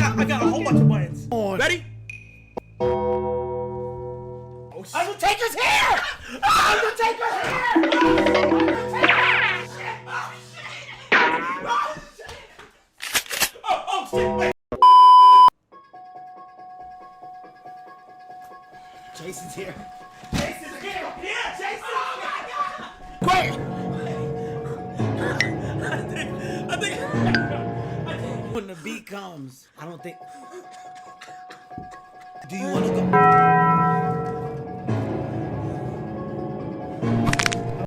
I got a whole bunch of buttons. Ready? Oh, Undertaker's here! Undertaker's here! Oh shit! Wait. Jason's here. Jason's here! Yeah, Jason! Oh my god! Quick! I think. When the beat comes, I don't think. Do you want to go?